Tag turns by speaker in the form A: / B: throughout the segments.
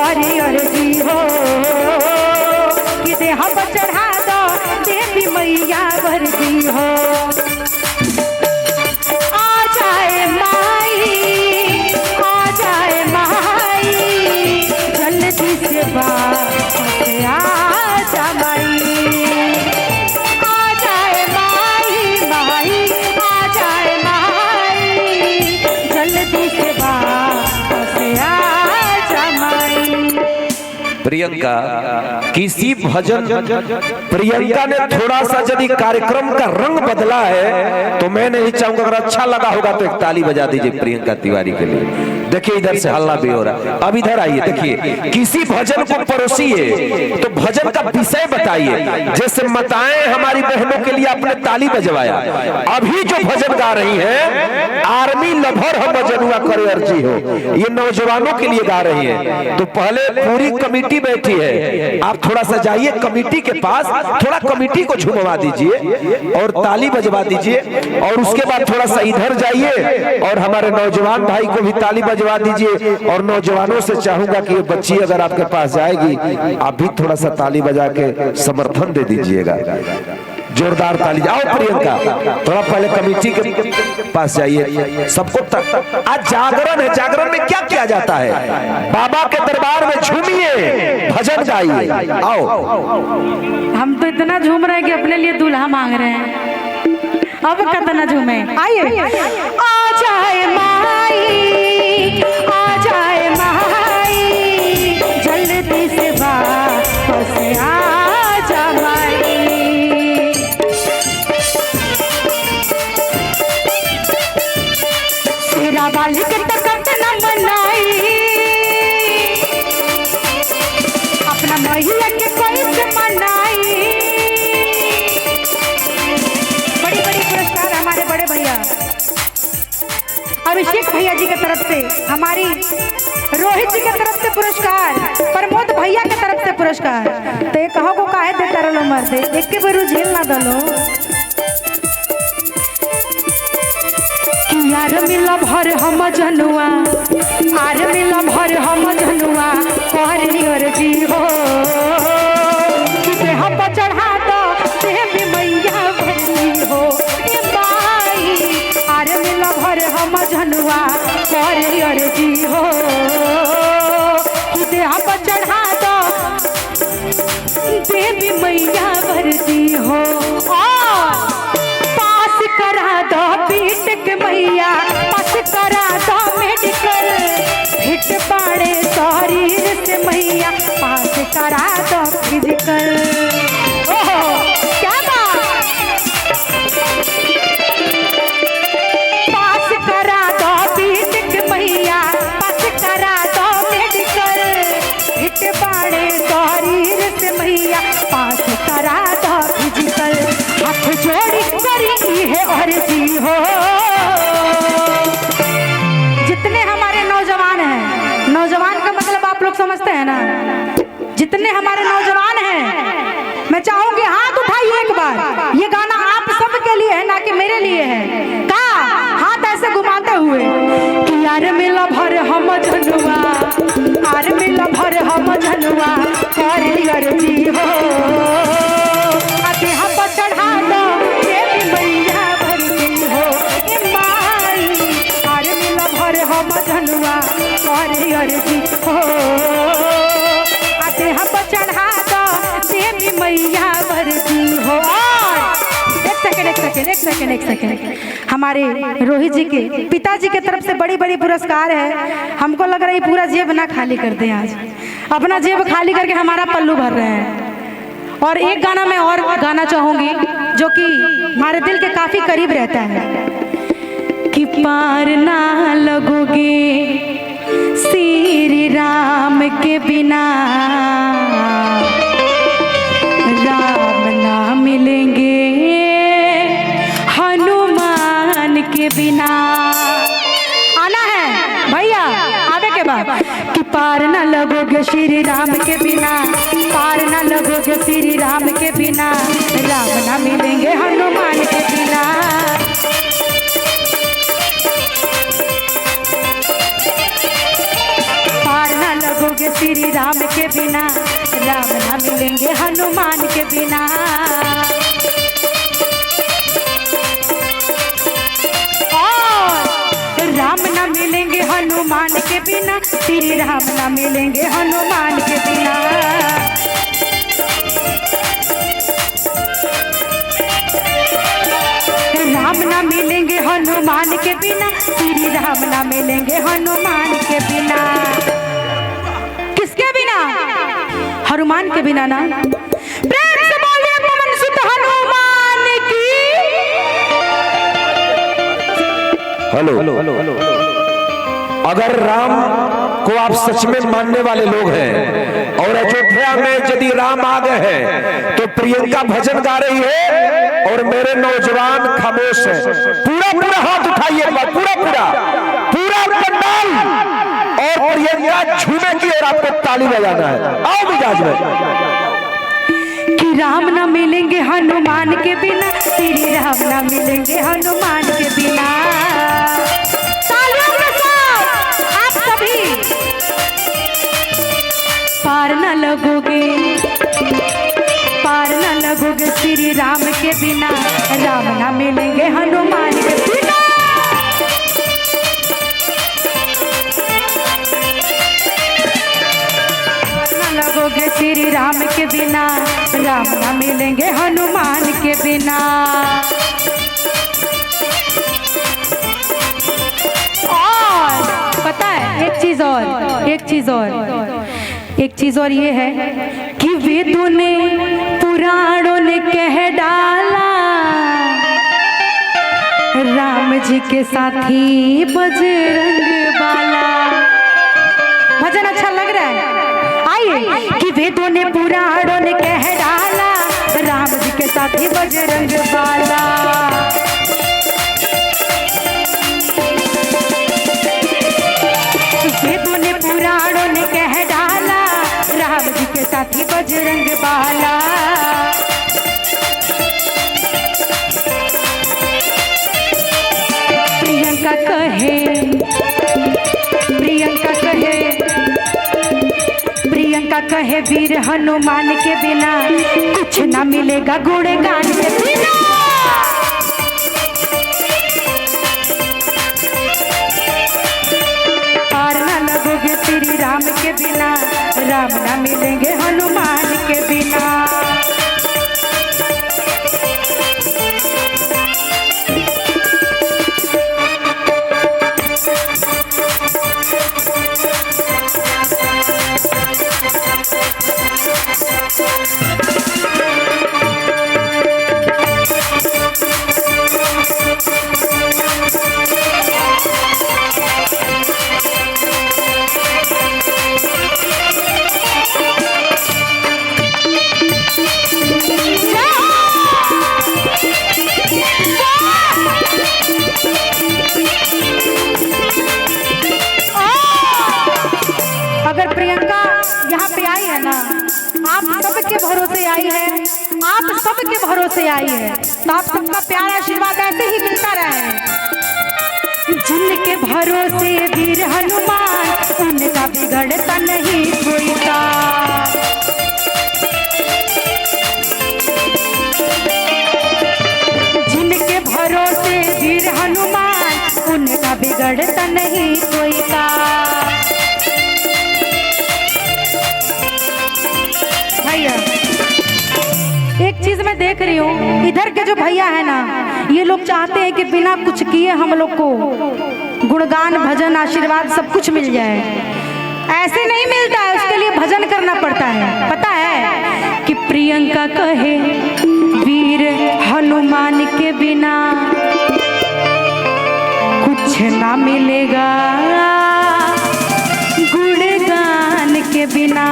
A: करे अर्जी हो कि देह पर चढ़ा दो देवी मैया वर्दी हो। आ जाए माई जल्दी से वापस आ जा माई। आ जाए माई आ जाए माई जल्दी से वापस आ जा माई।
B: प्रियंका किसी भजन प्रियंका ने थोड़ा सा यदि कार्यक्रम का रंग बदला है तो मैं नहीं चाहूंगा, अगर अच्छा लगा होगा तो एक ताली बजा दीजिए प्रियंका तिवारी के लिए। देखिए इधर से हल्ला भी हो रहा है, अब इधर आइए। देखिए किसी भजन को परोसिए तो भजन का विषय बताइए। जैसे माताएं हमारी बहनों के लिए आपने ताली बजवाया, अभी जो भजन गा रही हैं आर्मी लभर हम जनुआ करे अर्जी हो, ये नौजवानों के लिए गा रही है। तो पहले पूरी कमेटी बैठी है, आप थोड़ा सा जाइए कमेटी के पास, थोड़ा कमेटी को झुमवा दीजिए और ताली बजवा दीजिए। और उसके बाद थोड़ा सा इधर जाइए और हमारे नौजवान भाई को भी ताली बजवा दीजिए। और नौजवानों से चाहूंगा कि ये बच्ची अगर आपके पास जाएगी आप भी थोड़ा सा ताली बजा के समर्थन दे दीजिएगा, जोरदार ताली। आओ प्रियंका थोड़ा पहले कमेटी के पास जाइए। सबको आज जागरण है, जागरण में क्या किया जाता है? बाबा के दरबार में झूमिए, भजन गाइए। आओ
A: हम तो इतना झूम रहे हैं कि अपने लिए दूल्हा मांग रहे हैं, अब कितना झूमे। आइए आ जाए माई जल्दी से वापस आ जा माई। तेरा बाली के तकत न मनाई, अपना मैया के कैसे मनाई। बड़ी बड़ी पुरस्कार हमारे बड़े भैया अभिषेक भैया जी की तरफ से, हमारी रोहित जी की तरफ से पुरस्कार, प्रमोद भैया की तरफ से पुरस्कार। तो ये कहो को काहे देता रहो मर्द, एक के बेरू झेल ना दलो। यार मिला भर हम जनुआ, आर मिला भर हम जनुआ कहरी अर्जी हो कि हम चढ़ा दो देवी मैया भरती हो। ए माई आर मिला भर हम जनुआ कहरी अर्जी हो कि हम चढ़ा दो देवी मैया भरती हो। पास करा दो पीट के मैया, पास करा दो मेडिकल, हिट पाड़े शरीर से मैया, पास करा दो फिजिकल। ओहो क्या बात, पास करा दो पीट के मैया, पास करा दो मेडिकल, हिट पाड़े शरीर से मैया, पास करा दो फिजिकल। हाथ जोड़ी करी है अर्जी हो। जितने हमारे नौजवान हैं, नौजवान का मतलब आप लोग समझते हैं ना, जितने हमारे नौजवान हैं मैं चाहूंगी हाथ उठाइए एक बार। ये गाना आप सब के लिए है ना कि मेरे लिए है। का हाथ ऐसे घुमाते हुए कि यार मिला भर हम जनुआ, आर मिला भर हम जनुआ करी अर्जी हो। आते हम चढ़ा दो देवी मैया भरती हो। ए माई आर मिला भर हम जनुआ करी अर्जी हो। आते हम चढ़ा दो देवी मैया भरती हो। एक सेकंड हमारे रोहित जी के पिताजी के तरफ से बड़ी बड़ी पुरस्कार है। हमको लग रहा है पूरा जेब ना खाली कर दें, आज अपना जेब खाली करके हमारा पल्लू भर रहे हैं। और एक गाना मैं और गाना चाहूंगी जो कि हमारे दिल के काफी करीब रहता है कि पार ना लगोगे श्री राम के बिना, राम ना मिलेंगे हनुमान के बिना। आना है भैया आगे के बाद कि पार न लगोगे श्री राम के बिना, पार न लगोगे श्री राम के बिना, राम न मिलेंगे हनुमान के बिना। पार न लगोगे श्री राम राम के बिना, राम ना मिलेंगे हनुमान के बिना। और राम ना मिलेंगे हनुमान के बिना, श्री राम ना मिलेंगे हनुमान के बिना। राम ना मिलेंगे हनुमान के बिना, श्री राम ना मिलेंगे हनुमान के बिना। किसके बिना? हनुमान के बिना ना। प्रेम से बोलिए पवन सुत हनुमान की।
B: हेलो, अगर राम को आप सच में मानने वाले लोग हैं और अयोध्या में यदि राम आ गए हैं तो प्रियंका भजन गा रही है और मेरे नौजवान खामोश हैं। पूरा पूरा हाथ उठाइए, पूरा पूरा पूरा पंडाल और प्रियंका झूमेगी और आपको ताली बजाना है। आओ मिजाज में।
A: कि राम ना मिलेंगे हनुमान के बिना, श्री राम ना मिलेंगे हनुमान के बिना। तालियों के साथ आप सभी पार न लगोगे, पार न लगोगे श्री राम के बिना, राम ना मिलेंगे हनुमान के बिना। पार न लगोगे श्री राम के बिना, राम ना मिलेंगे हनुमान के बिना। और पता है एक चीज और, एक चीज और ये है कि वेदों ने पुराणों ने कह डाला, राम जी के साथी बजरंग बाला। भजन अच्छा लग रहा है? आइए। कि वेदों ने पुराणों ने कह डाला, राम जी के साथी बजरंग बाला। वेदों ने पुराणों ने कह डाला, राम जी के साथी बजरंग बाला। प्रियंका कहे, प्रियंका कहे, प्रियंका कहे वीर हनुमान के बिना कुछ ना मिलेगा गुणगान के बिना। पार ना लगोगे श्री राम के बिना, राम ना मिलेंगे हनुमान के बिना। अगर प्रियंका यहाँ पे आई है ना, आप सबके भरोसे आई है, आप सबके भरोसे आई है, तो आप सबका प्यार आशीर्वाद ऐसे ही मिलता रहे। जिनके भरोसे वीर हनुमान, उनका बिगड़ता नहीं कोई काम। जिनके भरोसे वीर हनुमान, उनका बिगड़ता नहीं कोई काम। भैया एक चीज मैं देख रही हूँ, इधर के जो भैया है ना, ये लोग चाहते हैं कि बिना कुछ किए हम लोग को गुणगान भजन आशीर्वाद सब कुछ मिल जाए। ऐसे नहीं मिलता है, उसके लिए भजन करना पड़ता है। पता है कि प्रियंका कहे वीर हनुमान के बिना कुछ ना मिलेगा गुणगान के बिना।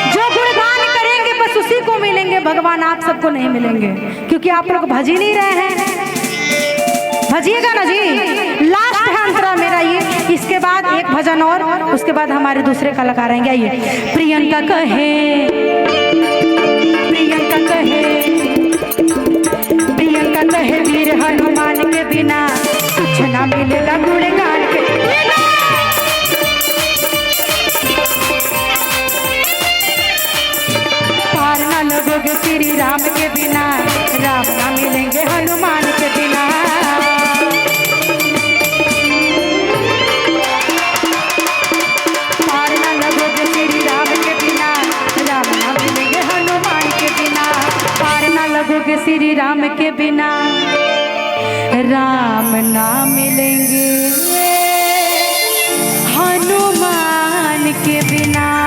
A: जो गुणगान करेंगे बस उसी को मिलेंगे भगवान, आप सबको नहीं मिलेंगे, क्योंकि आप लोग भज ही नहीं रहे हैं। भजिएगा ना जी। लास्ट है अंतरा मेरा ये, इसके बाद एक भजन और, उसके बाद हमारे दूसरे कलाकार आएंगे। आइए। प्रियंका कहे, प्रियंका कहे, प्रियंका कहे वीर हनुमान के बिना कुछ ना मिलेगा गुणगान के बिना। बिना, राम ना मिलेंगे हनुमान के बिना। पार ना लगोगे श्री राम के बिना, राम ना मिलेंगे हनुमान के बिना। पार ना लगोगे श्री राम के बिना, राम ना मिलेंगे हनुमान के बिना।